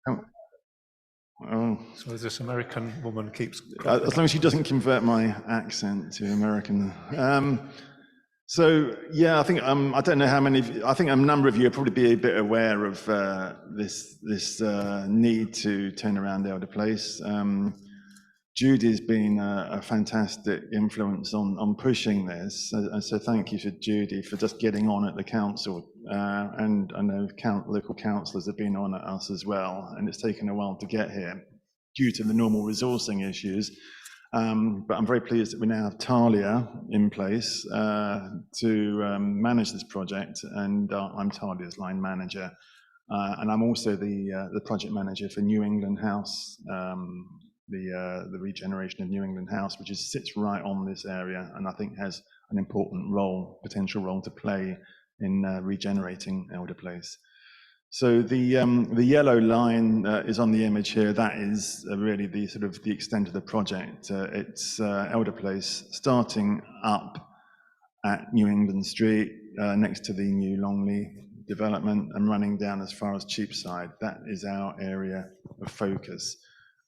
Oh. So this American woman keeps... as long as she doesn't convert my accent to American. So yeah, I think I don't know how many. I think a number of you will probably be a bit aware of this need to turn around the Elder Place. Judy's been a fantastic influence on pushing this, so thank you to Judy for just getting on at the council, and I know local councillors have been on at us as well, and it's taken a while to get here due to the normal resourcing issues. But I'm very pleased that we now have Talia in place to manage this project, and I'm Talia's line manager, and I'm also the project manager for New England House, the regeneration of New England House, which sits right on this area, and I think has an important potential role to play in regenerating Elder Place. So the yellow line is on the image here. That is really the sort of the extent of the project. It's Elder Place starting up at New England Street next to the new Longley development and running down as far as Cheapside. That is our area of focus.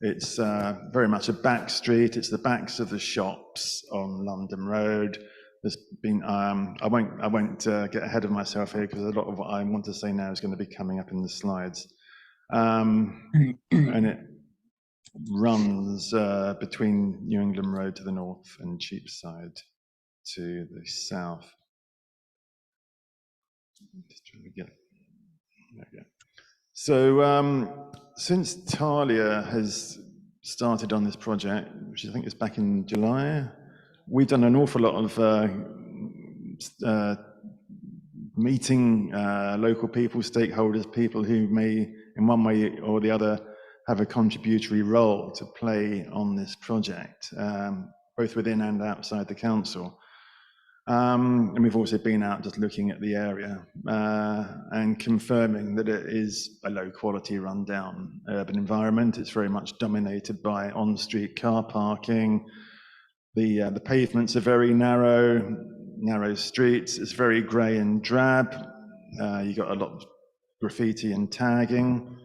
It's very much a back street. It's the backs of the shops on London Road. There's been, I won't get ahead of myself here because a lot of what I want to say now is going to be coming up in the slides. And it runs between New England Road to the north and Cheapside to the south. Just trying to get, there we go. So since Talia has started on this project, which I think is back in July, we've done an awful lot of meeting local people, stakeholders, people who may, in one way or the other, have a contributory role to play on this project, both within and outside the council. And we've also been out just looking at the area and confirming that it is a low quality rundown urban environment. It's very much dominated by on-street car parking. The pavements are very narrow streets. It's very grey and drab. You got a lot of graffiti and tagging.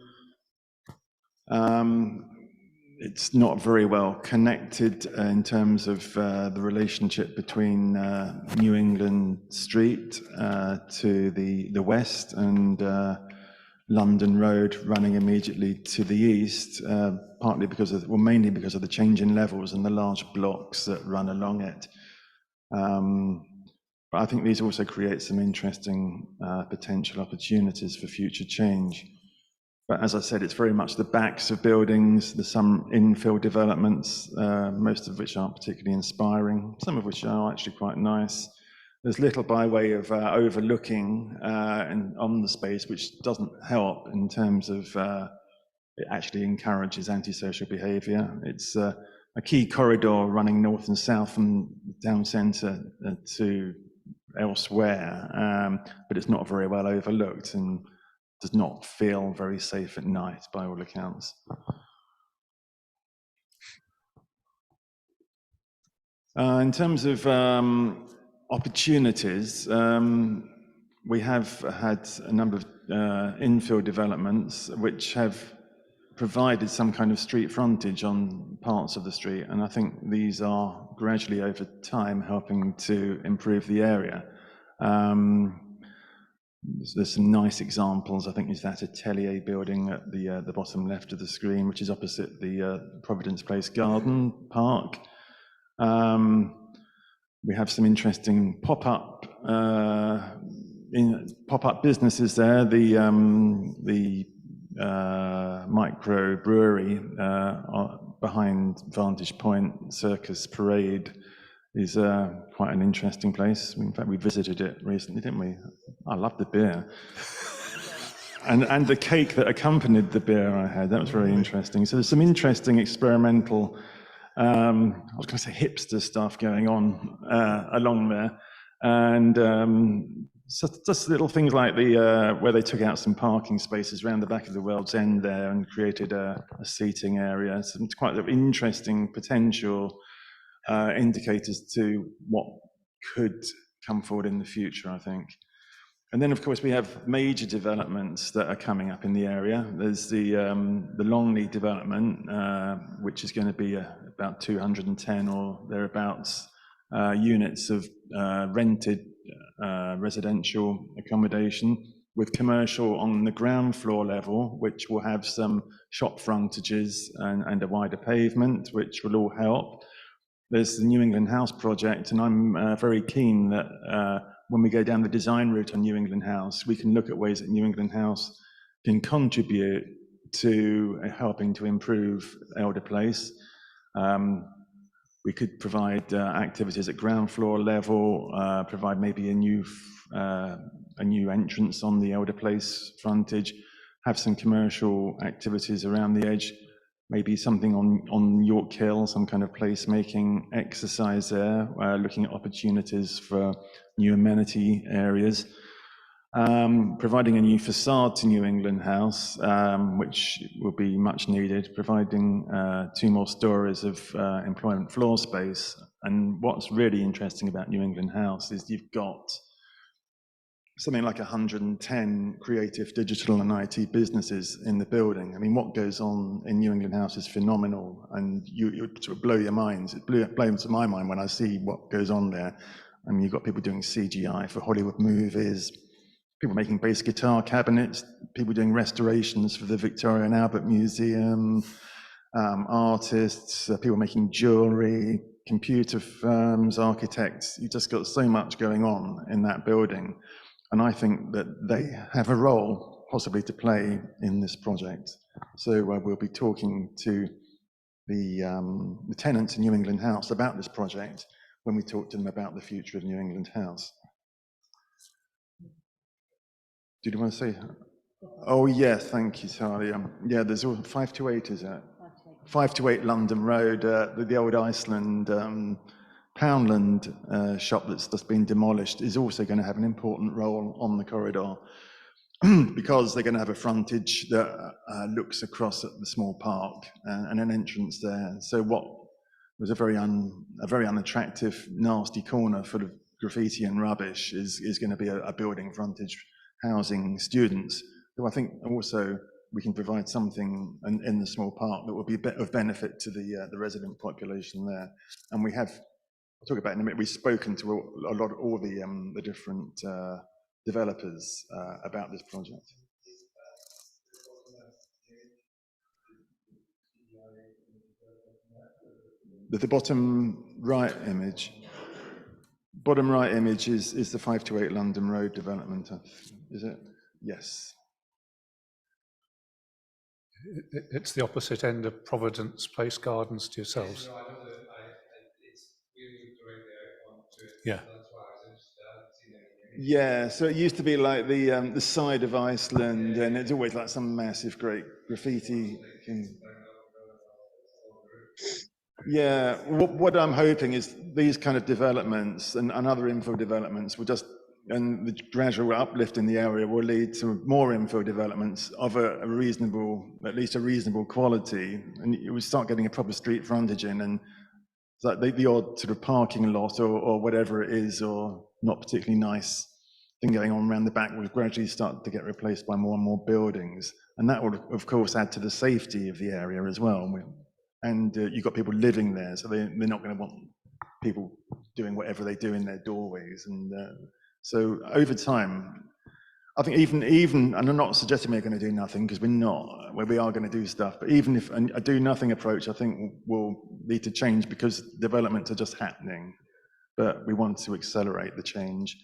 It's not very well connected in terms of the relationship between New England Street to the west and London Road running immediately to the east, partly because of, well, mainly because of the change in levels and the large blocks that run along it. But I think these also create some interesting potential opportunities for future change. But as I said, it's very much the backs of buildings. There's some infill developments, most of which aren't particularly inspiring, some of which are actually quite nice. There's little by way of overlooking on the space, which doesn't help in terms of it actually encourages antisocial behaviour. It's a key corridor running north and south from town centre to elsewhere, but it's not very well overlooked and does not feel very safe at night by all accounts. In terms of opportunities, we have had a number of infill developments which have provided some kind of street frontage on parts of the street, and I think these are gradually over time helping to improve the area. There's some nice examples. I think there's that Atelier building at the bottom left of the screen, which is opposite the Providence Place Garden Park. We have some interesting pop-up businesses there. The micro brewery behind Vantage Point Circus Parade is quite an interesting place. In fact, we visited it recently, didn't we? I love the beer. and the cake that accompanied the beer I had, that was very interesting. So there's some interesting experimental, I was going to say hipster stuff going on along there. And so just little things like where they took out some parking spaces around the back of the World's End there and created a seating area. Some quite interesting potential indicators to what could come forward in the future, I think. And then, of course, we have major developments that are coming up in the area. There's the Longley development, which is going to be about 210 or thereabouts units of rented residential accommodation, with commercial on the ground floor level, which will have some shop frontages and a wider pavement, which will all help. There's the New England House project, and I'm very keen that when we go down the design route on New England House, we can look at ways that New England House can contribute to helping to improve Elder Place. We could provide activities at ground floor level, provide maybe a new entrance on the Elder Place frontage, have some commercial activities around the edge, maybe something on York Hill, some kind of placemaking exercise there, looking at opportunities for new amenity areas. Providing a new facade to New England House, which will be much needed, providing 2 more stories of employment floor space. And what's really interesting about New England House is you've got something like 110 creative, digital and IT businesses in the building. I mean, what goes on in New England House is phenomenal, and you sort of blow your minds. It blows my mind when I see what goes on there. I mean, you've got people doing CGI for Hollywood movies, people making bass guitar cabinets, people doing restorations for the Victoria and Albert Museum, artists, people making jewelry, computer firms, architects. You've just got so much going on in that building. And I think that they have a role possibly to play in this project. So we'll be talking to the tenants in New England House about this project when we talk to them about the future of New England House. Did you want to say? Oh, yes, thank you, Charlie. Yeah, there's 528, is it? 528 London Road, the old Iceland Poundland shop that's just been demolished is also going to have an important role on the corridor because they're going to have a frontage that looks across at the small park and an entrance there. So what was a very unattractive, nasty corner full of graffiti and rubbish is going to be a building frontage housing students, who I think also we can provide something in the small park that will be of benefit to the resident population there. And we have, I'll talk about it in a minute, we've spoken to all the different developers about this project. The bottom right image. Bottom right image is the 528 London Road development, is it? Yes. It's the opposite end of Providence Place Gardens to yourselves. Yeah. Yeah, so it used to be like the side of Iceland, and it's always like some massive, great graffiti. Yeah, what I'm hoping is these kind of developments and other infill developments will just, and the gradual uplift in the area will lead to more infill developments of a reasonable, at least a reasonable quality, and you will start getting a proper street frontage in, and like the odd sort of parking lot or whatever it is, or not particularly nice thing going on around the back will gradually start to get replaced by more and more buildings, and that will of course add to the safety of the area as well. And you've got people living there, so they're not going to want people doing whatever they do in their doorways. And so over time, I think even, and I'm not suggesting we're going to do nothing, because we're not, where we are going to do stuff, but even if a do nothing approach, I think will lead to change, because developments are just happening, but we want to accelerate the change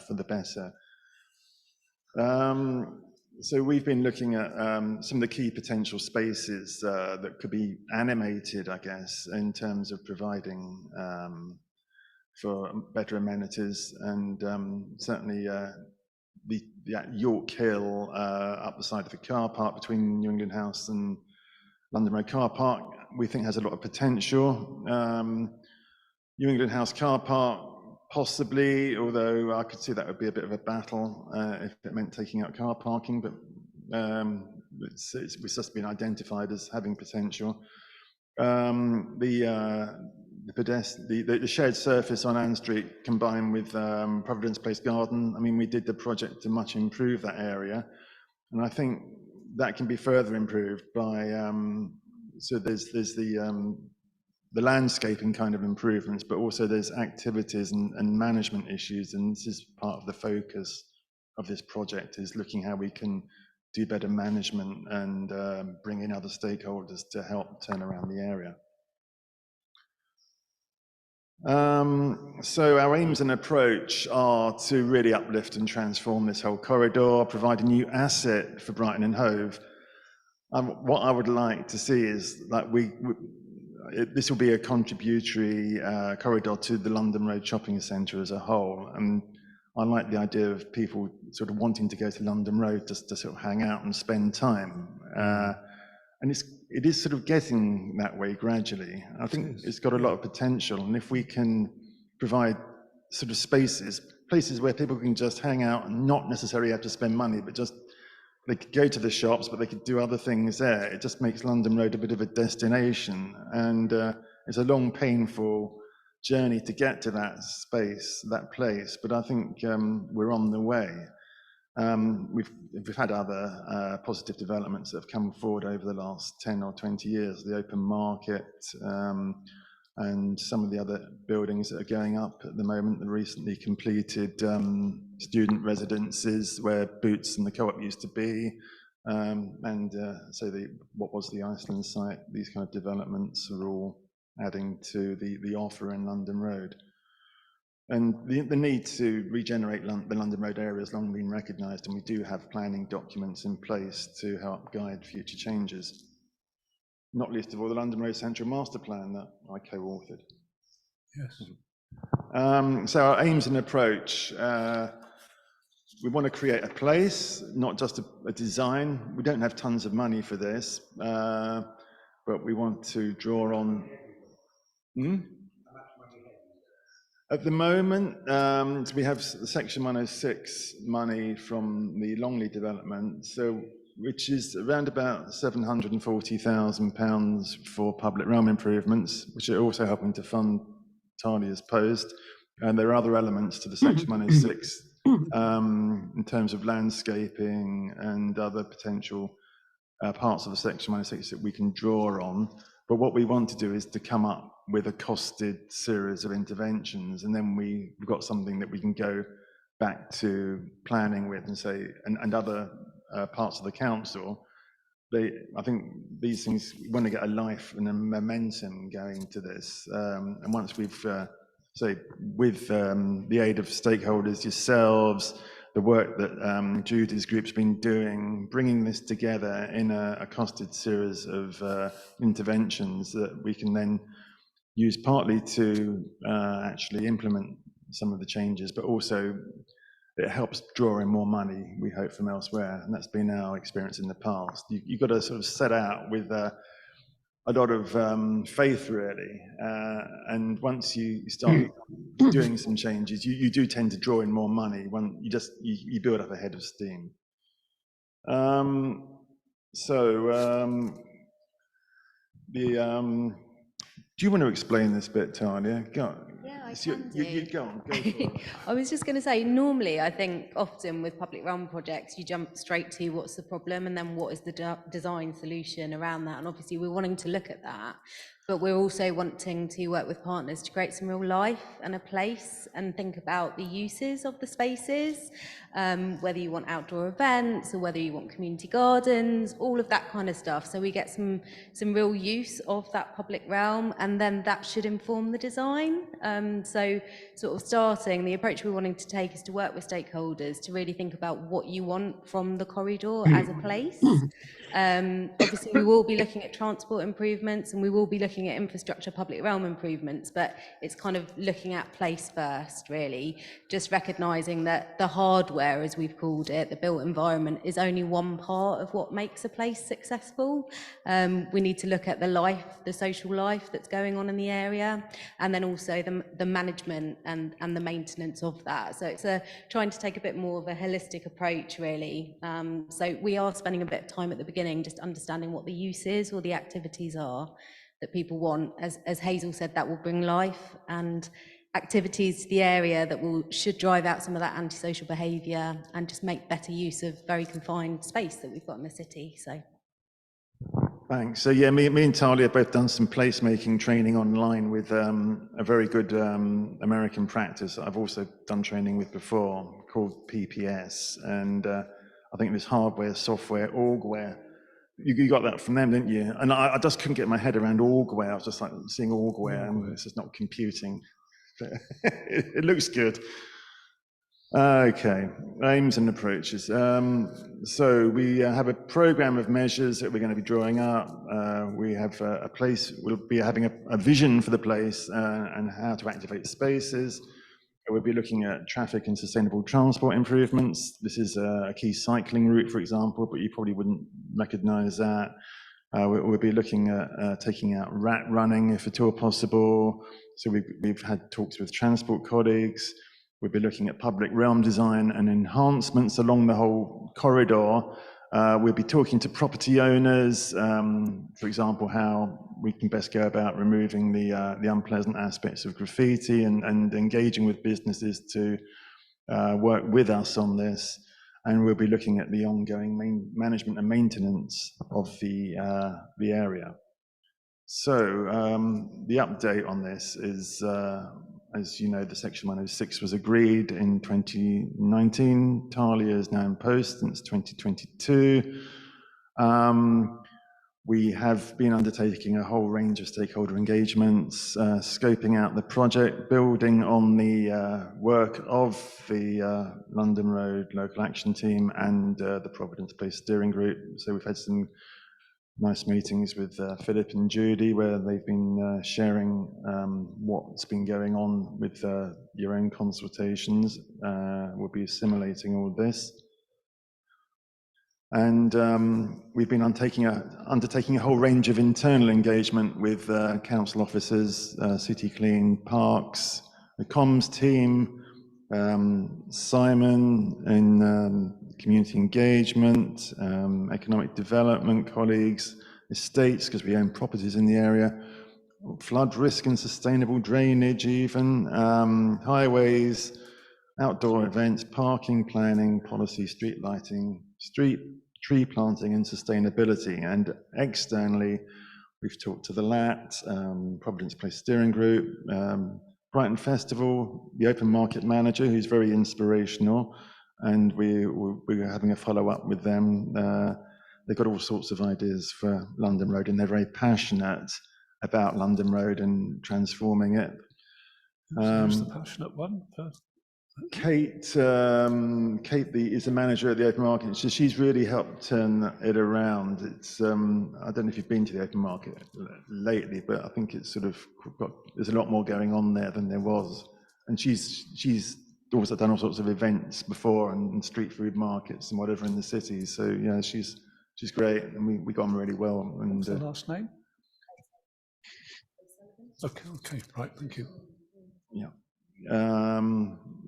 for the better. So we've been looking at some of the key potential spaces that could be animated, I guess, in terms of providing for better amenities, and certainly the York Hill up the side of the car park between New England House and London Road car park, we think has a lot of potential. New England House car park, possibly, although I could see that would be a bit of a battle if it meant taking out car parking, but it's just been identified as having potential. The the shared surface on Ann Street combined with Providence Place Garden. I mean, we did the project to much improve that area, and I think that can be further improved by so there's the landscaping kind of improvements, but also there's activities and management issues, and this is part of the focus of this project, is looking how we can do better management and bring in other stakeholders to help turn around the area. So our aims and approach are to really uplift and transform this whole corridor, provide a new asset for Brighton and Hove. What I would like to see is that this will be a contributory corridor to the London Road Shopping Centre as a whole. And I like the idea of people sort of wanting to go to London Road just to sort of hang out and spend time. And it is sort of getting that way gradually. I think it's got a lot of potential. And if we can provide sort of places where people can just hang out and not necessarily have to spend money, but just they could go to the shops, but they could do other things there. It just makes London Road a bit of a destination. And it's a long, painful journey to get to that space, that place. But I think we're on the way. We've had other positive developments that have come forward over the last 10 or 20 years, the open market and some of the other buildings that are going up at the moment, the recently completed student residences where Boots and the Co-op used to be, so what was the Iceland site, these kind of developments are all adding to the offer in London Road. And the need to regenerate the London Road area has long been recognised, and we do have planning documents in place to help guide future changes. Not least of all, the London Road Central Master Plan that I co-authored. Yes. So our aims and approach, we want to create a place, not just a design. We don't have tons of money for this, but we want to draw on... At the moment, we have Section 106 money from the Longley development, which is around about £740,000 for public realm improvements, which are also helping to fund Talia's post. And there are other elements to the Section 106 in terms of landscaping and other potential parts of the Section 106 that we can draw on. But what we want to do is to come up with a costed series of interventions, and then we've got something that we can go back to planning with and say, and other parts of the council. I think these things, we want to get a life and a momentum going to this. And once we've, with the aid of stakeholders, yourselves, the work that Judy's group's been doing, bringing this together in a costed series of interventions that we can then use partly to actually implement some of the changes, but also it helps draw in more money, we hope, from elsewhere. And that's been our experience in the past. You've got to sort of set out with a lot of faith, really. And once you start doing some changes, you do tend to draw in more money when you build up a head of steam. Do you want to explain this bit, Talia? Go on. Yeah, I can do. You go on, go for it. I was just going to say, normally, I think often with public realm projects, you jump straight to what's the problem and then what is the design solution around that. And obviously, we're wanting to look at that. But we're also wanting to work with partners to create some real life and a place and think about the uses of the spaces, whether you want outdoor events or whether you want community gardens, all of that kind of stuff. So we get some real use of that public realm, and then that should inform the design. So sort of starting, the approach we're wanting to take is to work with stakeholders to really think about what you want from the corridor as a place. Obviously, we will be looking at transport improvements and we will be looking at infrastructure public realm improvements, but it's kind of looking at place first, really, just recognising that the hardware, as we've called it, the built environment, is only one part of what makes a place successful. We need to look at the life, the social life that's going on in the area, and then also the management and the maintenance of that. So it's trying to take a bit more of a holistic approach, really. So we are spending a bit of time at the beginning just understanding what the use is or the activities are. that people want. As Hazel said, that will bring life and activities to the area that should drive out some of that antisocial behaviour and just make better use of very confined space that we've got in the city. So. Thanks. So yeah, me and Talia have both done some placemaking training online with a very good American practice that I've also done training with before, called PPS. And I think this hardware, software, orgware, you got that from them, didn't you? And I just couldn't get my head around orgware. I was just like seeing orgware, and it's just not computing. It looks good. Okay, aims and approaches. So we have a program of measures that we're going to be drawing up. We have a place, we'll be having a vision for the place and how to activate spaces. We'll be looking at traffic and sustainable transport improvements. This is a key cycling route, for example, but you probably wouldn't recognize that. We'll be looking at taking out rat running if at all possible. So we've had talks with transport colleagues. We'll be looking at public realm design and enhancements along the whole corridor. We'll be talking to property owners, for example, how we can best go about removing the unpleasant aspects of graffiti and engaging with businesses to work with us on this. And we'll be looking at the ongoing management and maintenance of the area. So the update on this is, as you know, the Section 106 was agreed in 2019. Talia is now in post since 2022. We have been undertaking a whole range of stakeholder engagements, scoping out the project, building on the work of the London Road Local Action Team and the Providence Place Steering Group. So we've had some nice meetings with Philip and Judy, where they've been sharing what's been going on with your own consultations. We'll be assimilating all of this. And we've been undertaking a whole range of internal engagement with council officers, City Clean, Parks, the comms team, Simon in community engagement, economic development colleagues, estates, because we own properties in the area, flood risk and sustainable drainage even, highways, outdoor events, parking planning, policy, street lighting, tree planting and sustainability. And externally, we've talked to the LAT, Providence Place Steering Group, Brighton Festival, the open market manager, who's very inspirational, and we're having a follow-up with them. They've got all sorts of ideas for London Road, and they're very passionate about London Road and transforming it. Who's the passionate one? Kate is the manager at the open market. So she's really helped turn it around. It's I don't know if you've been to the open market lately, but I think it's sort of there's a lot more going on there than there was. And she's also done all sorts of events before and street food markets and whatever in the city. So yeah, she's great, and we got on really well. And what's her last name? Okay, right, thank you. Yeah.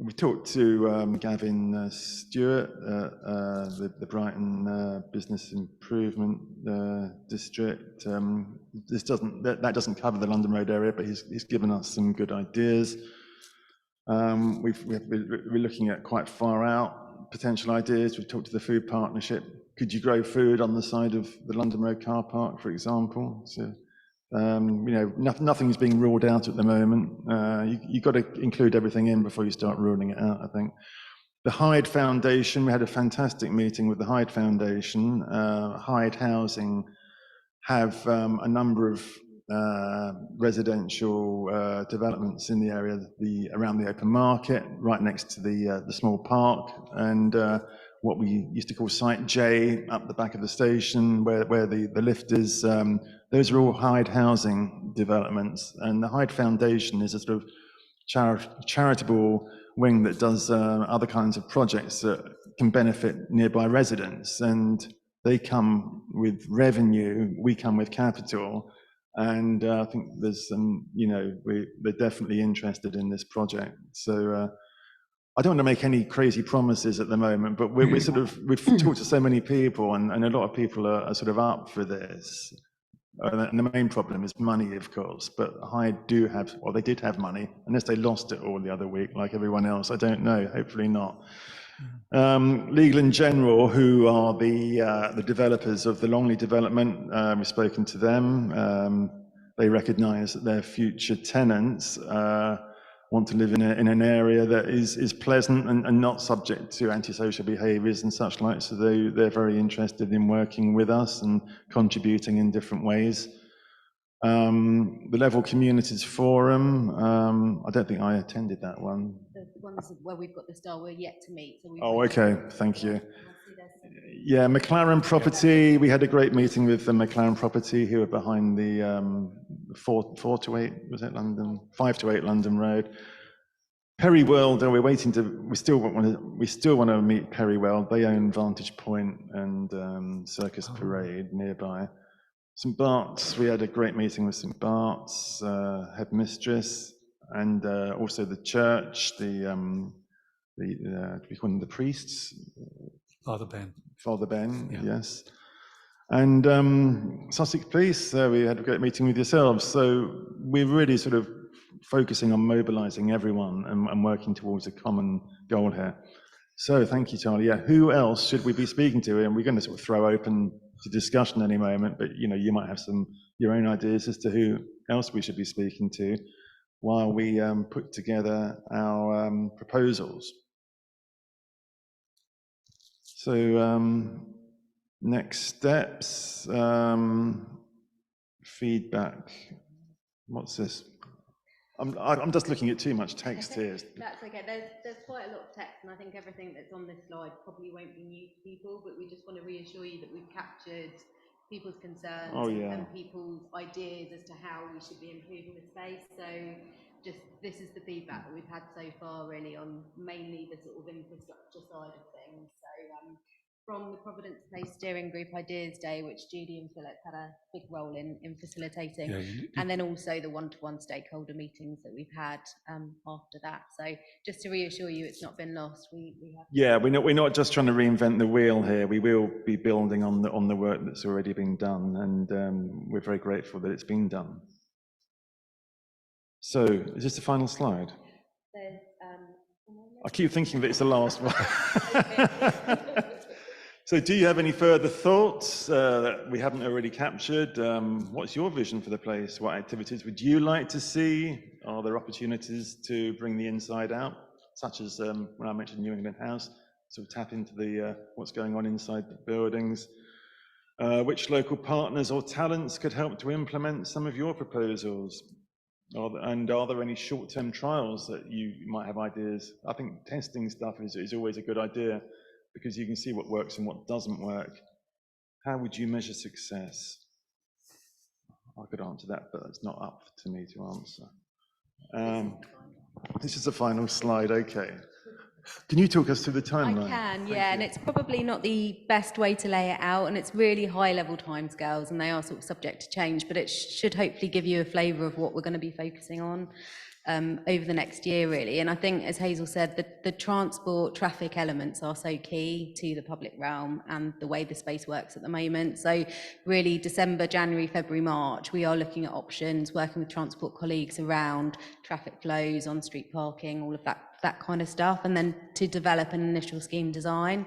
We talked to Gavin Stewart, the Brighton Business Improvement District. That doesn't cover the London Road area, but he's given us some good ideas. We're looking at quite far out potential ideas. We've talked to the food partnership. Could you grow food on the side of the London Road car park, for example? So, nothing's being ruled out at the moment. You've got to include everything in before you start ruling it out, I think. The Hyde Foundation, we had a fantastic meeting with the Hyde Foundation. Hyde Housing have a number of residential developments in the area around the open market, right next to the small park, and what we used to call Site J up the back of the station, where the lift is. Those are all Hyde Housing developments, and the Hyde Foundation is a sort of charitable wing that does other kinds of projects that can benefit nearby residents, and they come with revenue, we come with capital, and I think there's some, they're definitely interested in this project. So I don't want to make any crazy promises at the moment, but we've talked to so many people, and a lot of people are sort of up for this. And the main problem is money, of course, but Hyde do have, well, they did have money, unless they lost it all the other week, like everyone else. I don't know, hopefully not. Legal & General, who are the developers of the Longley development, we've spoken to them. They recognise that their future tenants want to live in an area that is pleasant and not subject to antisocial behaviours and such like. So they're very interested in working with us and contributing in different ways. The Level Communities Forum, I don't think I attended that one. The ones where we've got the star, we're yet to meet. So Oh, okay, thank you. Yeah, McLaren Property, we had a great meeting with the McLaren Property, who are behind the 4 to 8, was it London? 5 to 8 London Road. Perry World, we still want to meet Perry World. They own Vantage Point and Circus Parade nearby. St Bart's, we had a great meeting with St Bart's headmistress, and also the church, we call them the priests? Father Ben. Father Ben, Yeah. yes. And Sussex Police, we had a great meeting with yourselves. So we're really sort of focusing on mobilising everyone and working towards a common goal here. So thank you, Charlie. Yeah, who else should we be speaking to? And we're going to sort of throw open to discussion any moment, but you might have your own ideas as to who else we should be speaking to while we put together our proposals. So next steps, feedback. What's this? I'm just looking at too much text here. That's okay. There's quite a lot of text, and I think everything that's on this slide probably won't be new to people, but we just want to reassure you that we've captured people's concerns and people's ideas as to how we should be improving the space. So this is the feedback that we've had so far, really, on mainly the sort of infrastructure side of things. So from the Providence Place Steering Group Ideas Day, which Judy and Philip had a big role in facilitating, and then also the one-to-one stakeholder meetings that we've had after that. So just to reassure you, it's not been lost. We have. Yeah, we're not just trying to reinvent the wheel here. We will be building on the work that's already been done, and we're very grateful that it's been done. So, is this the final slide? There's, I keep thinking that it's the last one. So do you have any further thoughts that we haven't already captured? What's your vision for the place? What activities would you like to see? Are there opportunities to bring the inside out, such as when I mentioned New England House, sort of tap into the what's going on inside the buildings? Which local partners or talents could help to implement some of your proposals? And are there any short-term trials that you might have ideas? I think testing stuff is always a good idea, because you can see what works and what doesn't work. How would you measure success? I could answer that, but it's not up to me to answer. This is the final slide, okay. Can you talk us through the timeline? I can, yeah, and it's probably not the best way to lay it out, and it's really high-level timescales, and they are sort of subject to change, but it should hopefully give you a flavour of what we're going to be focusing on over the next year, really. And I think, as Hazel said, the transport traffic elements are so key to the public realm and the way the space works at the moment. So really December, January, February, March, we are looking at options, working with transport colleagues around traffic flows, on-street parking, all of that kind of stuff, and then to develop an initial scheme design.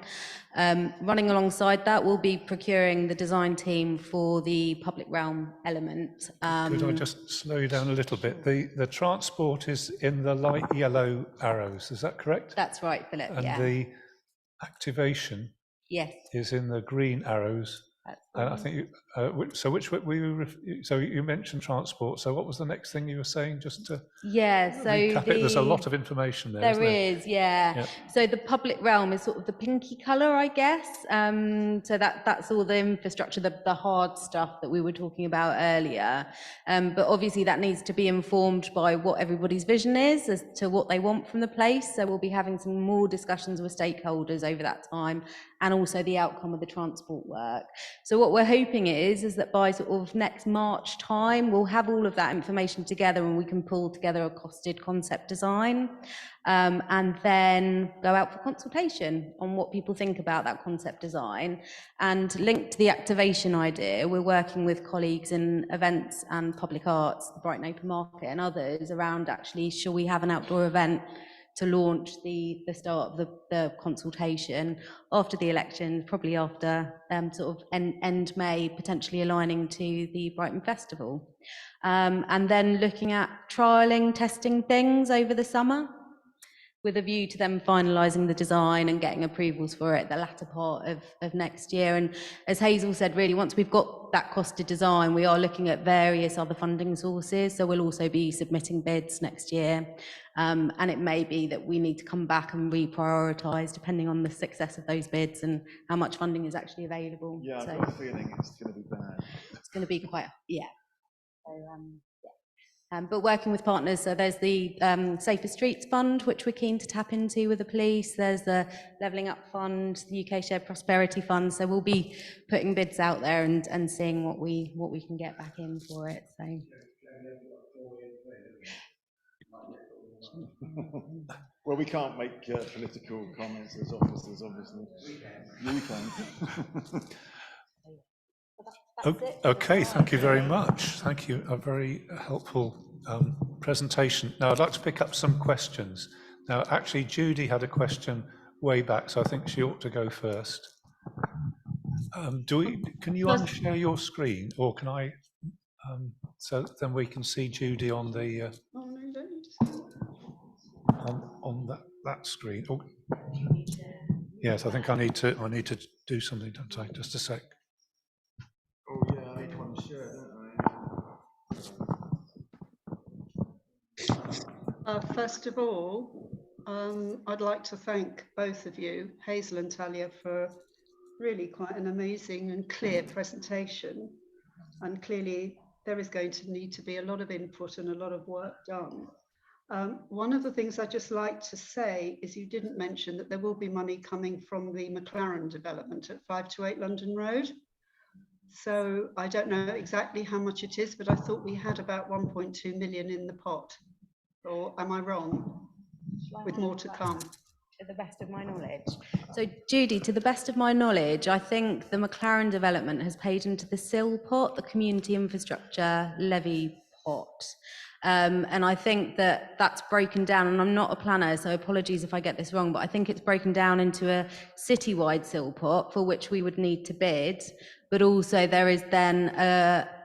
Running alongside that, we'll be procuring the design team for the public realm element. Could I just slow you down a little bit? The transport is in the light yellow arrows, is that correct? That's right, Philip, and yeah. the activation is in the green arrows. And I think so you mentioned transport, so what was the next thing you were saying, just to recap it? There's a lot of information there. There is, yeah. So the public realm is sort of the pinky colour, I guess. So that's all the infrastructure, the hard stuff that we were talking about earlier. But obviously that needs to be informed by what everybody's vision is as to what they want from the place. So we'll be having some more discussions with stakeholders over that time, and also the outcome of the transport work. So what we're hoping is that by sort of next March time, we'll have all of that information together and we can pull together a costed concept design, and then go out for consultation on what people think about that concept design. And linked to the activation idea, we're working with colleagues in events and public arts, the Brighton Open Market and others around actually, shall we have an outdoor event to launch the start of the consultation after the election, probably after sort of end May, potentially aligning to the Brighton Festival. And then looking at trialling, testing things over the summer with a view to them finalising the design and getting approvals for it the latter part of next year. And as Hazel said, really, once we've got that costed design, we are looking at various other funding sources. So we'll also be submitting bids next year. And it may be that we need to come back and reprioritise depending on the success of those bids and how much funding is actually available. Yeah, I've got a feeling it's going to be bad. It's going to be quite, yeah. So, but working with partners, so there's the Safer Streets Fund, which we're keen to tap into with the police. There's the Levelling Up Fund, the UK Shared Prosperity Fund. So we'll be putting bids out there and seeing what we can get back in for it. So. Well, we can't make political comments as officers, obviously. You can. Okay, thank you very much. Thank you. A very helpful presentation. Now, I'd like to pick up some questions. Now, actually, Judy had a question way back, so I think she ought to go first. Can you unshare your screen, or can I, so then we can see Judy on the Oh, no, you don't need to see it. on that screen. Oh, yes, I think I need to do something. Don't I? Just a sec. Oh yeah, I need to unshare, don't First of all, I'd like to thank both of you, Hazel and Talia, for really quite an amazing and clear presentation. And clearly there is going to need to be a lot of input and a lot of work done. One of the things I'd just like to say is you didn't mention that there will be money coming from the McLaren development at 528 London Road. So I don't know exactly how much it is, but I thought we had about 1.2 million in the pot. Or am I wrong? With more to come. To the best of my knowledge. So Judy, to the best of my knowledge, I think the McLaren development has paid into the SIL pot, the Community Infrastructure Levy pot. And I think that that's broken down, and I'm not a planner, so apologies if I get this wrong, but I think it's broken down into a citywide SIL pot for which we would need to bid, but also there is then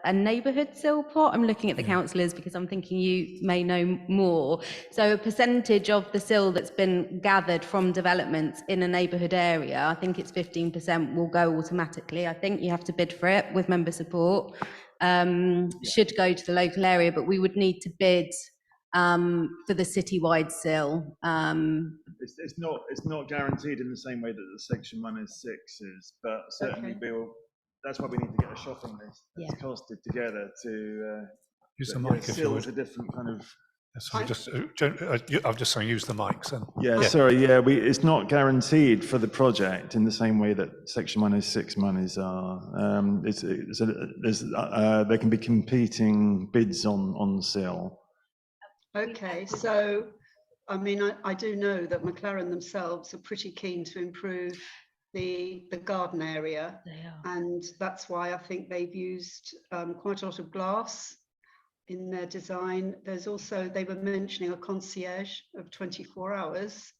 a neighbourhood SIL pot. I'm looking at the councillors because I'm thinking you may know more. So a percentage of the SIL that's been gathered from developments in a neighbourhood area, I think it's 15%, will go automatically. I think you have to bid for it with member support. Should go to the local area, but we would need to bid for the citywide SIL. It's not guaranteed in the same way that the Section 106 is, but certainly that's why we need to get a shopping list that's costed together to use the mic if you would. A different kind of. Sorry, I'm just saying use the mics. Sorry, it's not guaranteed for the project in the same way that Section 106 monies are. There can be competing bids on SIL. Okay, so I mean, I do know that McLaren themselves are pretty keen to improve the garden area, and that's why I think they've used quite a lot of glass in their design. There's also, they were mentioning a concierge of 24 hours,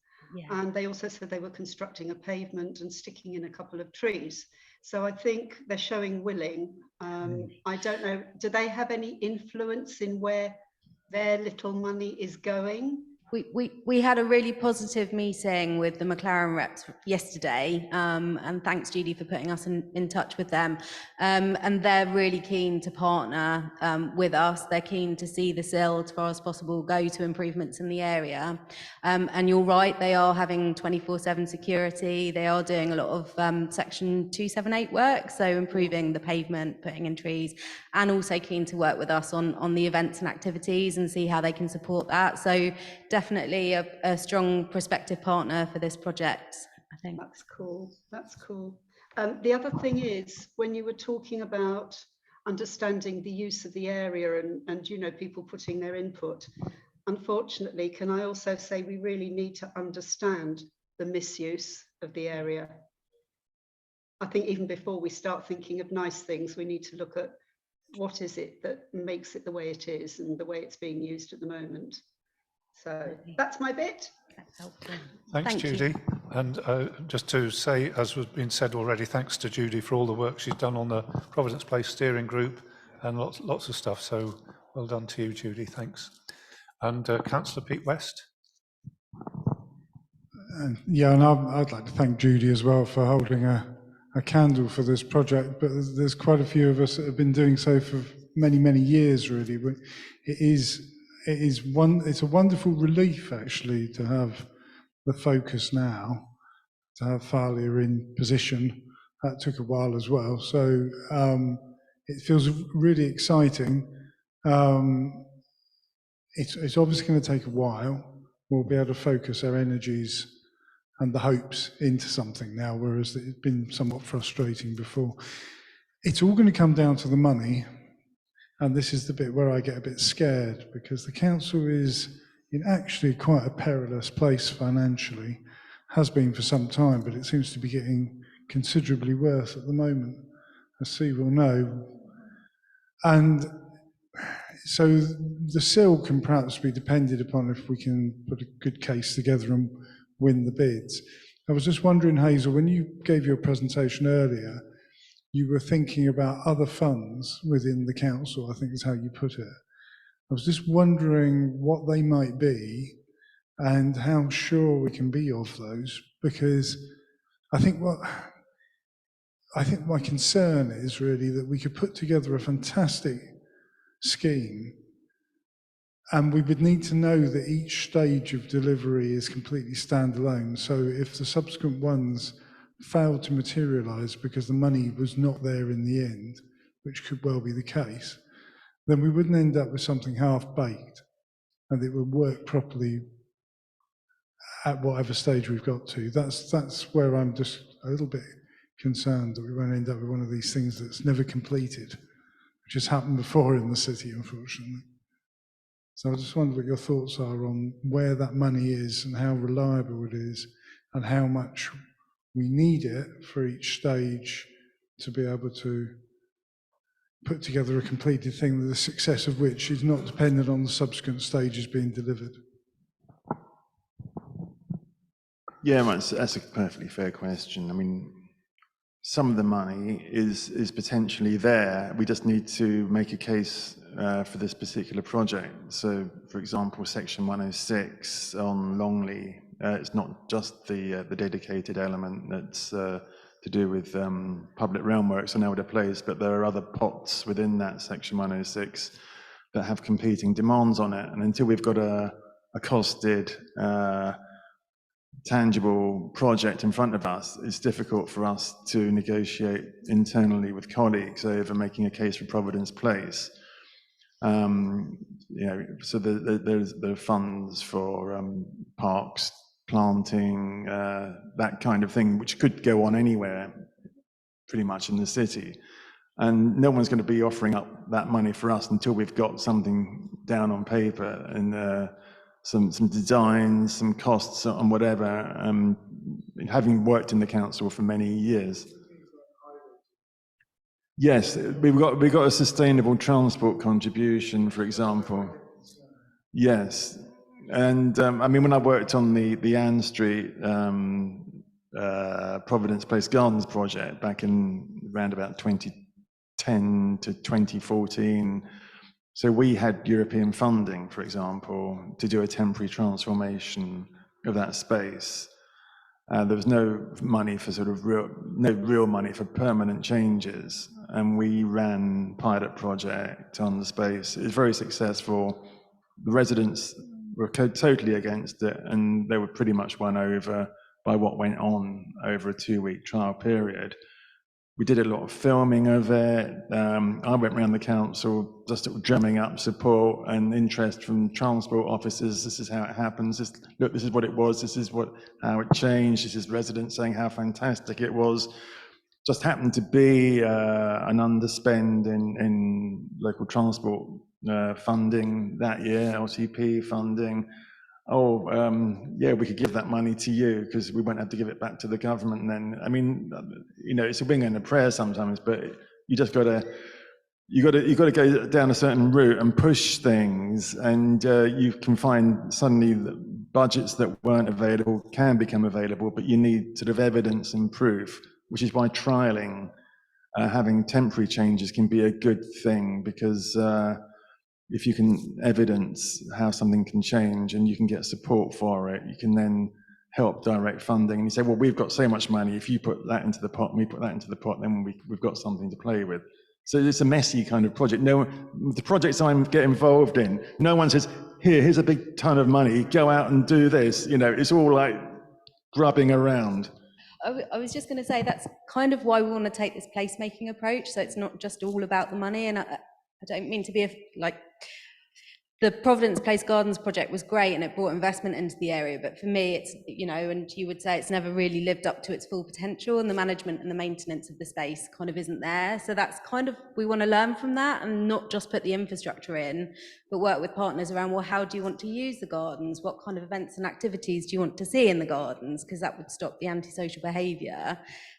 and they also said they were constructing a pavement and sticking in a couple of trees. So I think they're showing willing. I don't know, do they have any influence in where their little money is going? We had a really positive meeting with the McLaren reps yesterday, and thanks Judy for putting us in touch with them, and they're really keen to partner with us. They're keen to see the SIL as far as possible go to improvements in the area, and you're right, they are having 24/7 security. They are doing a lot of Section 278 work, so improving the pavement, putting in trees, and also keen to work with us on the events and activities and see how they can support that. So definitely a strong prospective partner for this project, I think. That's cool. That's cool. The other thing is, when you were talking about understanding the use of the area and you know, people putting their input, unfortunately, can I also say we really need to understand the misuse of the area. I think even before we start thinking of nice things, we need to look at what is it that makes it the way it is and the way it's being used at the moment. So that's my bit. That's helpful. Thanks, Thank Judy. you. And just to say, as was been said already, thanks to Judy for all the work she's done on the Providence Place steering group and lots of stuff. So well done to you, Judy. Thanks. And Councillor Pete West. Yeah, and I'd like to thank Judy as well for holding a candle for this project, but there's quite a few of us that have been doing so for many years, really. It's a wonderful relief, actually, to have the focus now, to have Thalia in position. That took a while as well, so it feels really exciting. It's obviously going to take a while. We'll be able to focus our energies and the hopes into something now, whereas it's been somewhat frustrating before. It's all going to come down to the money, and this is the bit where I get a bit scared, because the council is in actually quite a perilous place financially, has been for some time, but it seems to be getting considerably worse at the moment, as Sue will know. And so the SIL can perhaps be depended upon if we can put a good case together and win the bids. I was just wondering, Hazel, when you gave your presentation earlier, you were thinking about other funds within the council, I think is how you put it. I was just wondering what they might be and how sure we can be of those, because I think my concern is really that we could put together a fantastic scheme, and we would need to know that each stage of delivery is completely standalone. So if the subsequent ones failed to materialise because the money was not there in the end, which could well be the case, then we wouldn't end up with something half-baked, and it would work properly at whatever stage we've got to. That's where I'm just a little bit concerned that we won't end up with one of these things that's never completed, which has happened before in the city, unfortunately. So I just wonder what your thoughts are on where that money is and how reliable it is and how much we need it for each stage to be able to put together a completed thing, the success of which is not dependent on the subsequent stages being delivered. Yeah, well, that's a perfectly fair question. I mean, some of the money is potentially there. We just need to make a case for this particular project. So, for example, Section 106 on Longley, it's not just the dedicated element that's to do with public realm works on Elder Place, but there are other pots within that Section 106 that have competing demands on it. And until we've got a costed, tangible project in front of us, it's difficult for us to negotiate internally with colleagues over making a case for Providence Place. You know, so there are funds for parks, planting, that kind of thing, which could go on anywhere, pretty much in the city. And no one's going to be offering up that money for us until we've got something down on paper and some designs, some costs and whatever, having worked in the council for many years. Yes, we've got a sustainable transport contribution, for example. Yes, and I mean, when I worked on the Ann Street Providence Place Gardens project back in around about 2010 to 2014, so we had European funding, for example, to do a temporary transformation of that space. There was no money for no real money for permanent changes. And we ran a pilot project on the space. It was very successful. The residents were totally against it, and they were pretty much won over by what went on over a 2-week trial period. We did a lot of filming of it. I went around the council just drumming up support and interest from transport officers. This is how it happens. Look, this is what it was. This is how it changed. This is residents saying how fantastic it was. just happened to be an underspend in local transport funding that year, LTP funding. Yeah, we could give that money to you because we won't have to give it back to the government. And then, I mean, you know, it's a wing and a prayer sometimes, but you just you got to go down a certain route and push things, and you can find suddenly that budgets that weren't available can become available, but you need sort of evidence and proof, which is why trialing, having temporary changes can be a good thing, because if you can evidence how something can change and you can get support for it, you can then help direct funding. And you say, well, we've got so much money, if you put that into the pot and we put that into the pot, then we've got something to play with. So it's a messy kind of project. No, the projects I get involved in, no one says, here's a big ton of money, go out and do this. You know, it's all like grubbing around. I was just going to say that's kind of why we want to take this placemaking approach. So it's not just all about the money. And I don't mean to be like, the Providence Place Gardens project was great and it brought investment into the area, but for me it's, you know, and you would say it's never really lived up to its full potential, and the management and the maintenance of the space kind of isn't there. So that's kind of, we want to learn from that and not just put the infrastructure in, but work with partners around, well, how do you want to use the gardens? What kind of events and activities do you want to see in the gardens? Because that would stop the antisocial behaviour.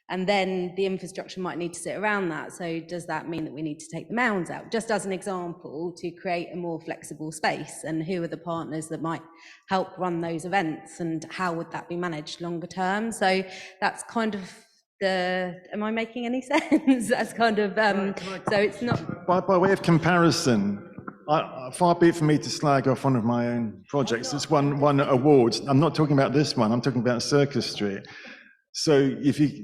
And then the infrastructure might need to sit around that. So does that mean that we need to take the mounds out? Just as an example, to create a more flexible space, and who are the partners that might help run those events, and how would that be managed longer term? So that's kind of am I making any sense? That's kind of, so it's not... By way of comparison, far be it from me to slag off one of my own projects. It's won awards. I'm not talking about this one, I'm talking about Circus Street. So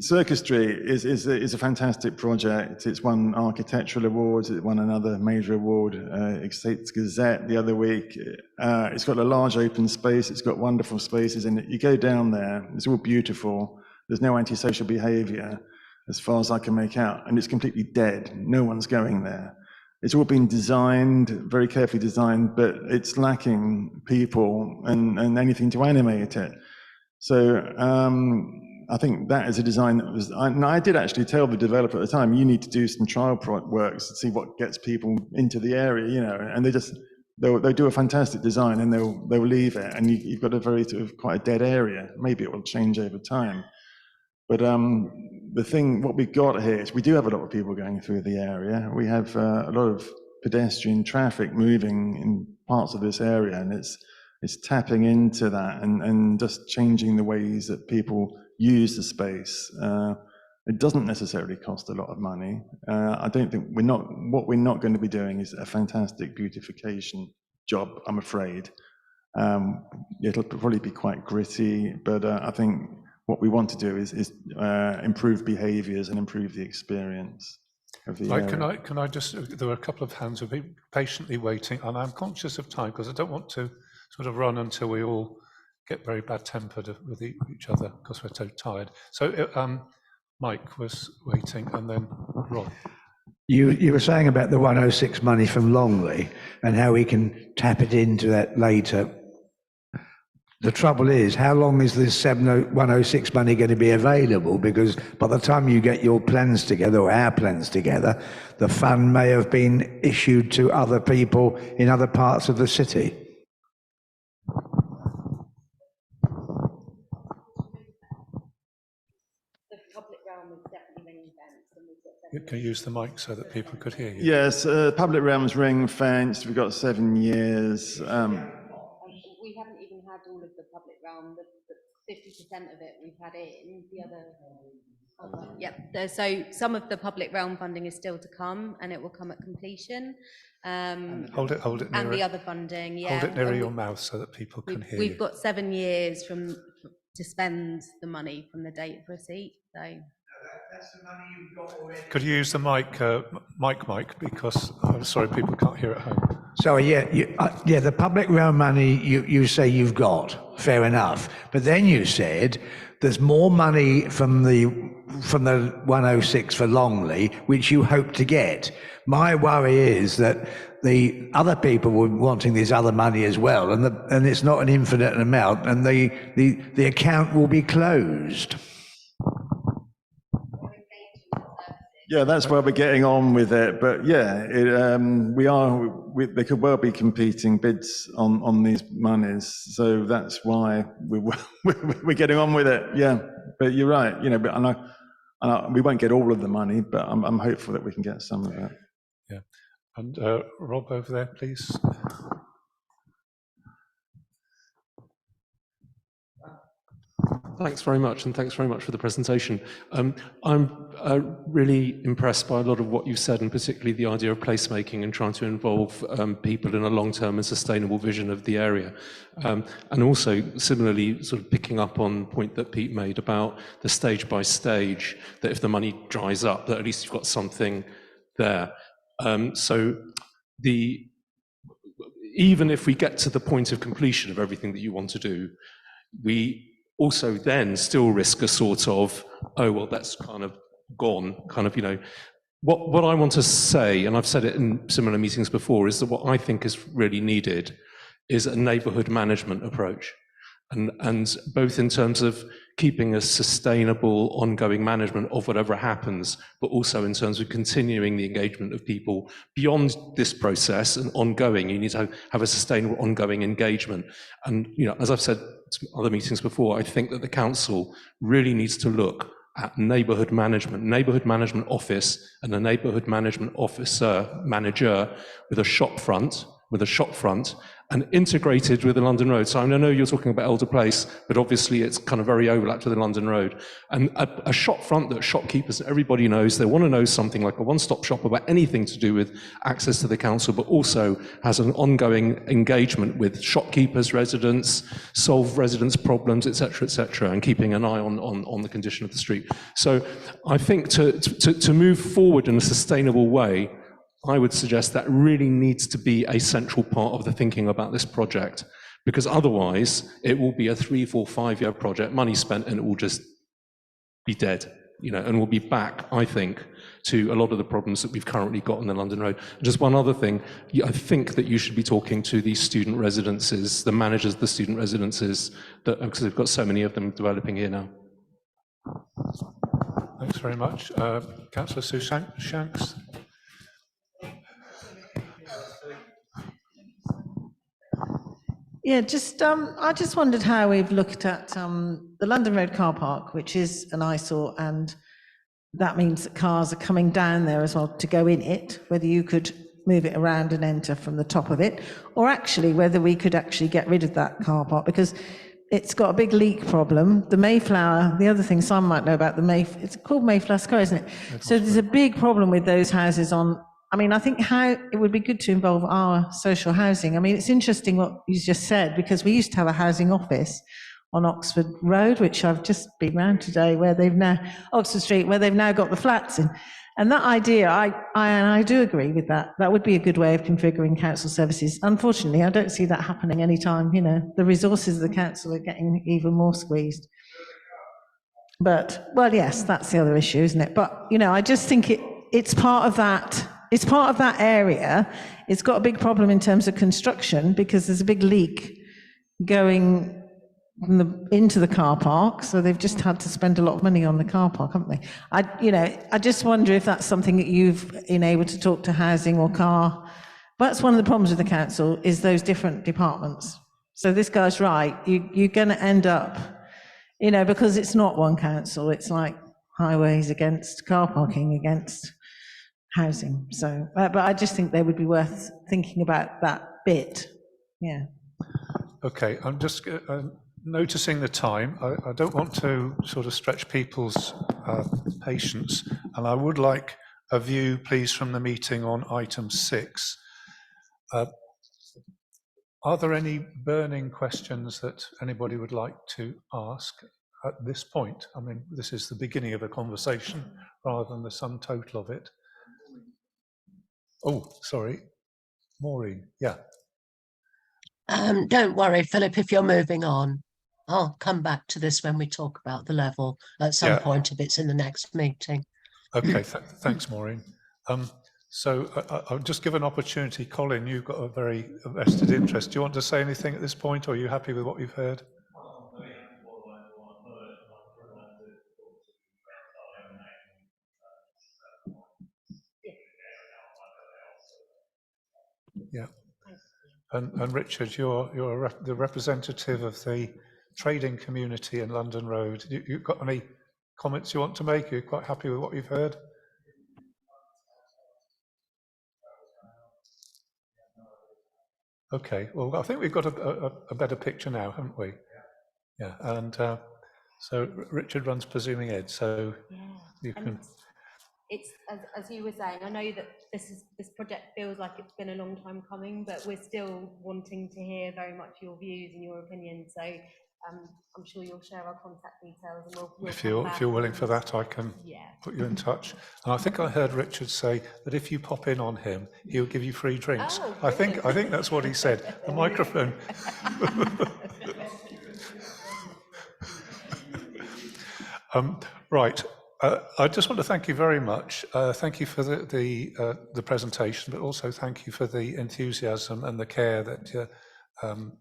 Circus Street is a fantastic project. It's won architectural awards. It won another major award, Estates Gazette, the other week. It's got a large open space. It's got wonderful spaces in it. You go down there, it's all beautiful. There's no antisocial behavior as far as I can make out, and it's completely dead. No one's going there. It's all been designed, very carefully designed, but it's lacking people and anything to animate it. So I think that is a design that was, and I did actually tell the developer at the time, you need to do some trial works to see what gets people into the area, you know, and they'll do a fantastic design and they'll leave it, and you've got a very sort of quite a dead area. Maybe it will change over time. But what we've got here is we do have a lot of people going through the area. We have a lot of pedestrian traffic moving in parts of this area, and it's tapping into that and just changing the ways that people use the space. It doesn't necessarily cost a lot of money. I don't think what we're not going to be doing is a fantastic beautification job, I'm afraid. It'll probably be quite gritty, but I think what we want to do is improve behaviors and improve the experience of the area. Can I just, there are a couple of hands who've been patiently waiting, and I'm conscious of time because I don't want to sort of run until we all get very bad-tempered with each other because we're so tired. So Mike was waiting, and then Rob. You were saying about the 106 money from Longley and how we can tap it into that later. The trouble is, how long is this 106 money going to be available? Because by the time you get your plans together, or our plans together, the fund may have been issued to other people in other parts of the city. Can you use the mic so that people could hear you? Yes, public realms ring fenced. We've got 7 years. We haven't even had all of the public realm. The 50% of it we've had in. The other, yep. So some of the public realm funding is still to come, and it will come at completion. Hold it nearer. And the other funding, yeah. Hold it nearer your mouth so that people can hear you. We've got 7 years to spend the money from the date of receipt. So. That's the money you've got already. Could you use the mic, Mike, because I'm sorry, people can't hear at home. So the public realm money you say you've got, fair enough. But then you said there's more money from the 106 for Longley, which you hope to get. My worry is that the other people were wanting this other money as well, and it's not an infinite amount, and the account will be closed. Yeah, that's why we're getting on with it. But yeah, there could well be competing bids on these monies. So that's why we're getting on with it. Yeah, but you're right. But we won't get all of the money, but I'm hopeful that we can get some of it. Yeah, and Rob over there, please. Thanks very much, and thanks very much for the presentation. I'm really impressed by a lot of what you've said, and particularly the idea of placemaking and trying to involve people in a long-term and sustainable vision of the area. And also, similarly, sort of picking up on the point that Pete made about the stage by stage, that if the money dries up, that at least you've got something there. Even if we get to the point of completion of everything that you want to do, we also then still risk a sort of, oh, well, that's kind of gone, What I want to say, and I've said it in similar meetings before, is that what I think is really needed is a neighbourhood management approach. And both in terms of keeping a sustainable, ongoing management of whatever happens, but also in terms of continuing the engagement of people beyond this process and ongoing. You need to have a sustainable, ongoing engagement. And as I've said to other meetings before, I think that the council really needs to look at neighbourhood management office, and a neighbourhood management manager with a shop front, and integrated with the London Road. So I know you're talking about Elder Place, but obviously it's kind of very overlapped with the London Road. And a shop front that shopkeepers, everybody knows, they want to know something like a one-stop shop about anything to do with access to the council, but also has an ongoing engagement with shopkeepers, residents, solve residents' problems, etc., and keeping an eye on the condition of the street. So I think to move forward in a sustainable way, I would suggest that really needs to be a central part of the thinking about this project, because otherwise it will be a 3, 4, 5 year project, money spent, and it will just be dead, and we'll be back, I think, to a lot of the problems that we've currently got on the London Road. Just one other thing, I think that you should be talking to these student residences, the managers of the student residences, because we've got so many of them developing here now. Thanks very much. Councillor Sue Shanks. Yeah, I just wondered how we've looked at the London Road car park, which is an eyesore, and that means that cars are coming down there as well to go in it, whether you could move it around and enter from the top of it, or actually whether we could actually get rid of that car park, because it's got a big leak problem. The Mayflower, the other thing some might know about it's called Mayflower Square, isn't it? So there's a big problem with those houses I think how it would be good to involve our social housing. It's interesting what you just said, because we used to have a housing office on Oxford Road, which I've just been round today, Oxford Street, where they've now got the flats in. And that idea, I do agree with that. That would be a good way of configuring council services. Unfortunately, I don't see that happening anytime. The resources of the council are getting even more squeezed. But, well, yes, that's the other issue, isn't it? But, I just think it's part of that. It's part of that area. It's got a big problem in terms of construction, because there's a big leak going into the car park. So they've just had to spend a lot of money on the car park, haven't they? I just wonder if that's something that you've been able to talk to housing or car. That's one of the problems with the council, is those different departments. So this guy's right. You're going to end up, because it's not one council. It's like highways against car parking against housing. So, but I just think they would be worth thinking about that bit. Yeah. Okay, I'm just noticing the time. I don't want to sort of stretch people's patience, and I would like a view, please, from the meeting on item 6. Are there any burning questions that anybody would like to ask at this point? This is the beginning of a conversation rather than the sum total of it. Oh, sorry. Maureen, yeah. Don't worry, Philip, if you're moving on. I'll come back to this when we talk about the level at some point, if it's in the next meeting. Okay, thanks, Maureen. So I'll just give an opportunity. Colin, you've got a very vested interest. Do you want to say anything at this point, or are you happy with what you've heard? Yeah. And Richard, you're the representative of the trading community in London Road. You've got any comments you want to make? You're quite happy with what you've heard? Okay, well, I think we've got a better picture now, haven't we? Yeah, and so Richard runs Presuming Ed, so you can... It's, as you were saying, I know that this project feels like it's been a long time coming, but we're still wanting to hear very much your views and your opinions. So I'm sure you'll share our contact details, and we'll if you're willing for that, I can put you in touch. And I think I heard Richard say that if you pop in on him, he'll give you free drinks. Oh, I think that's what he said. The microphone. Right. I just want to thank you very much. Thank you for the presentation, but also thank you for the enthusiasm and the care that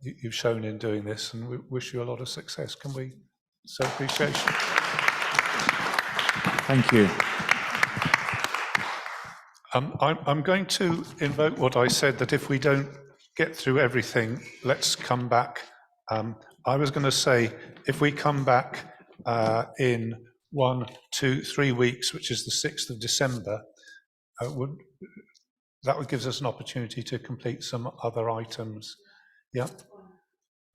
you've shown in doing this, and we wish you a lot of success. Can we show appreciation? Thank you. I'm going to invoke what I said, that if we don't get through everything, let's come back. I was going to say, if we come back in 1, 2, 3 weeks, which is the 6th of December, that would give us an opportunity to complete some other items. Yeah,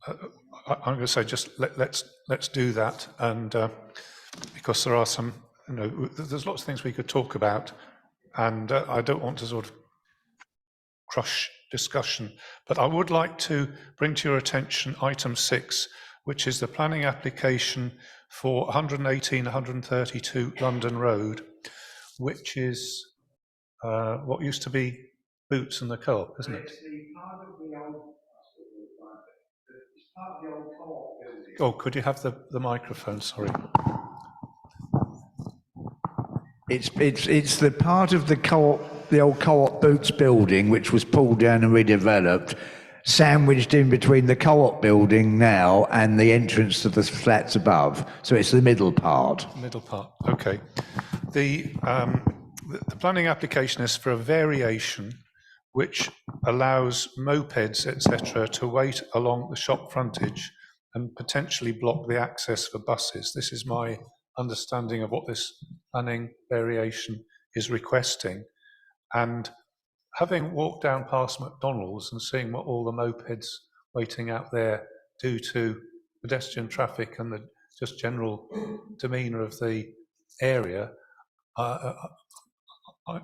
I'm going to say just let's do that, and because there are some, there's lots of things we could talk about, and I don't want to sort of crush discussion, but I would like to bring to your attention item 6, which is the planning application for 132 London Road, which is what used to be Boots and the Co-op, isn't it? Oh, could you have the microphone? Sorry. It's the part of the co-op, the old co-op Boots building, which was pulled down and redeveloped, sandwiched in between the co-op building now and the entrance to the flats above. So it's the middle part. Middle part. Okay. The planning application is for a variation which allows mopeds, etc., to wait along the shop frontage and potentially block the access for buses. This is my understanding of what this planning variation is requesting. And having walked down past McDonald's and seeing what all the mopeds waiting out there do to pedestrian traffic and the just general demeanour of the area,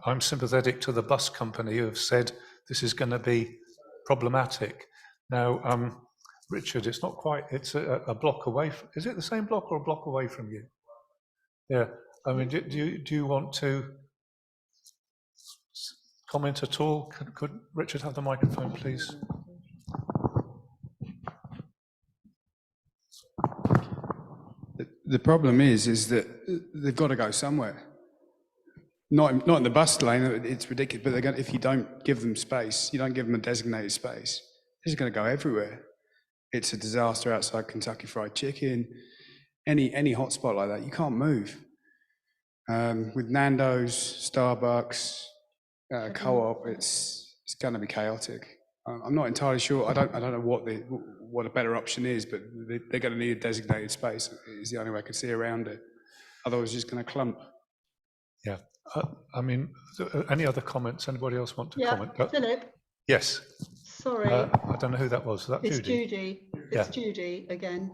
I'm sympathetic to the bus company who have said this is going to be problematic. Now, Richard, it's not quite, it's a block away. Is it the same block or a block away from you? Yeah, I mean, do you want to comment at all? Could Richard have the microphone, please? The problem is that they've got to go somewhere. Not in the bus lane. It's ridiculous. But they're going, if you don't give them space, you don't give them a designated space, this is going to go everywhere. It's a disaster outside Kentucky Fried Chicken. Any hotspot like that, you can't move. With Nando's, Starbucks, Co-op, it's going to be chaotic. I'm not entirely sure. I don't know what a better option is, but they're going to need a designated space. Is the only way I can see around it. Otherwise, it's just going to clump. Yeah. I mean, any other comments? Anybody else want to comment? Philip. Yes. Sorry. I don't know who that was. Is that it's Judy? It's Judy again.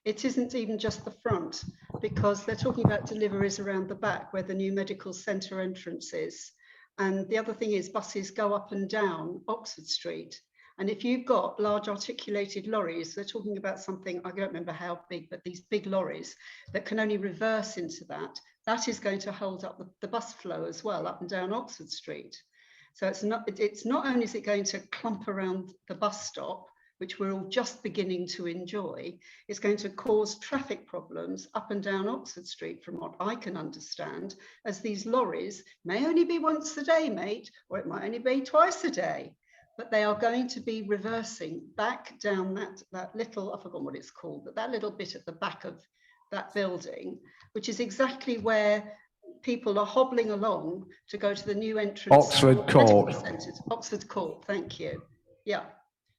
It isn't even just the front, because they're talking about deliveries around the back where the new medical centre entrance is. And the other thing is buses go up and down Oxford Street. And if you've got large articulated lorries, they're talking about something, I don't remember how big, but these big lorries that can only reverse into that is going to hold up the bus flow as well, up and down Oxford Street. So it's not only is it going to clump around the bus stop, which we're all just beginning to enjoy, it's going to cause traffic problems up and down Oxford Street, from what I can understand, as these lorries may only be once a day, mate, or it might only be twice a day, but they are going to be reversing back down that little, I forgot what it's called, but that little bit at the back of that building, which is exactly where people are hobbling along to go to the new entrance. Oxford Court. Oxford Court, thank you. Yeah.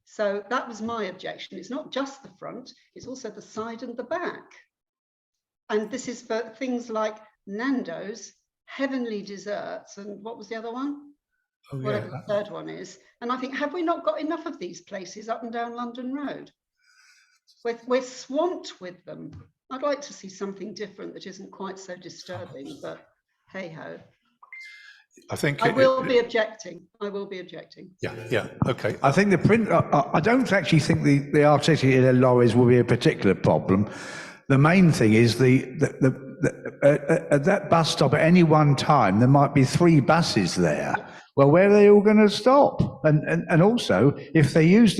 So that was my objection. It's not just the front, it's also the side and the back. And this is for things like Nando's, Heavenly Desserts, and what was the other one? Oh, yeah. Whatever the third one is. And I think, have we not got enough of these places up and down London Road? We're swamped with them. I'd like to see something different that isn't quite so disturbing, but hey ho. I think I will be objecting. I will be objecting. Yeah, okay. I think the print, I don't actually think the articulated lorries will be a particular problem. The main thing is at that bus stop at any one time, there might be 3 buses there. Well, where are they all going to stop? And also, if they use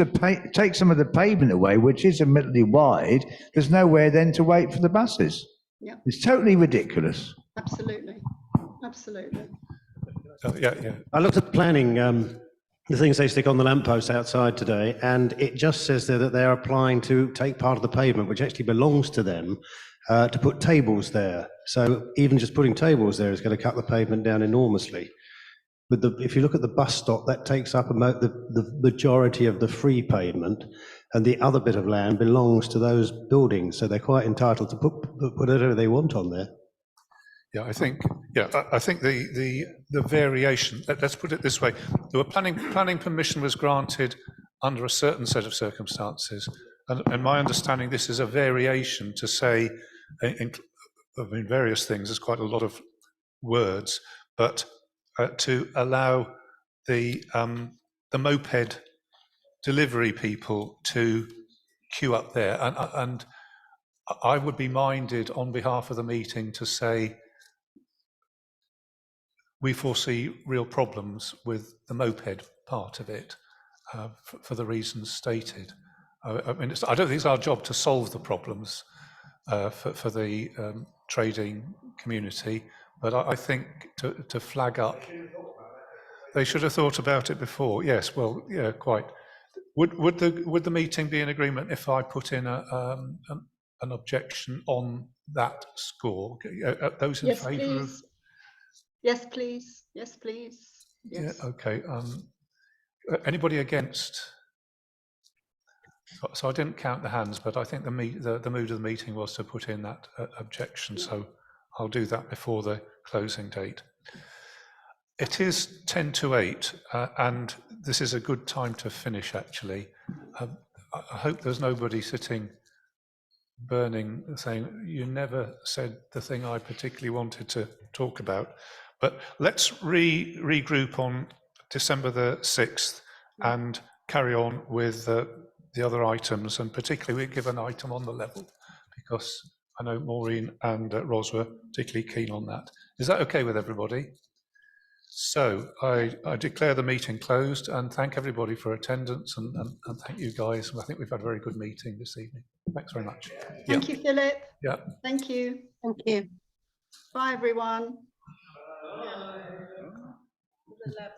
take some of the pavement away, which is admittedly wide, there's nowhere then to wait for the buses. Yeah. It's totally ridiculous. Absolutely. Absolutely. Yeah. I looked at the planning, the things they stick on the lampposts outside today, and it just says there that they're applying to take part of the pavement, which actually belongs to them, to put tables there. So even just putting tables there is going to cut the pavement down enormously. But if you look at the bus stop, that takes up the majority of the free pavement, and the other bit of land belongs to those buildings. So they're quite entitled to put whatever they want on there. Yeah, I think the variation, let's put it this way, there were planning permission was granted under a certain set of circumstances, and my understanding, this is a variation to say, various things, there's quite a lot of words, but to allow the moped delivery people to queue up there, and I would be minded on behalf of the meeting to say we foresee real problems with the moped part of it for the reasons stated. I mean, I don't think it's our job to solve the problems for the trading community, but I think to flag up, they should have thought about it before. Yes, well, yeah, quite. Would the meeting be in agreement if I put in an objection on that score? Those in favour of? Yes, please. Yes, please. Yes. Yeah, okay. Anybody against? So I didn't count the hands, but I think the mood of the meeting was to put in that objection. So I'll do that before the closing date. It is 10 to 8, and this is a good time to finish, actually. I hope there's nobody sitting burning, saying, you never said the thing I particularly wanted to talk about. But let's regroup on December the 6th and carry on with the other items, and particularly we give an item on the level, because I know Maureen and Ros were particularly keen on that. Is that okay with everybody? So I declare the meeting closed, and thank everybody for attendance, and thank you guys. I think we've had a very good meeting this evening. Thanks very much. Thank you, Philip. Yeah. Thank you. Thank you. Bye, everyone. Bye.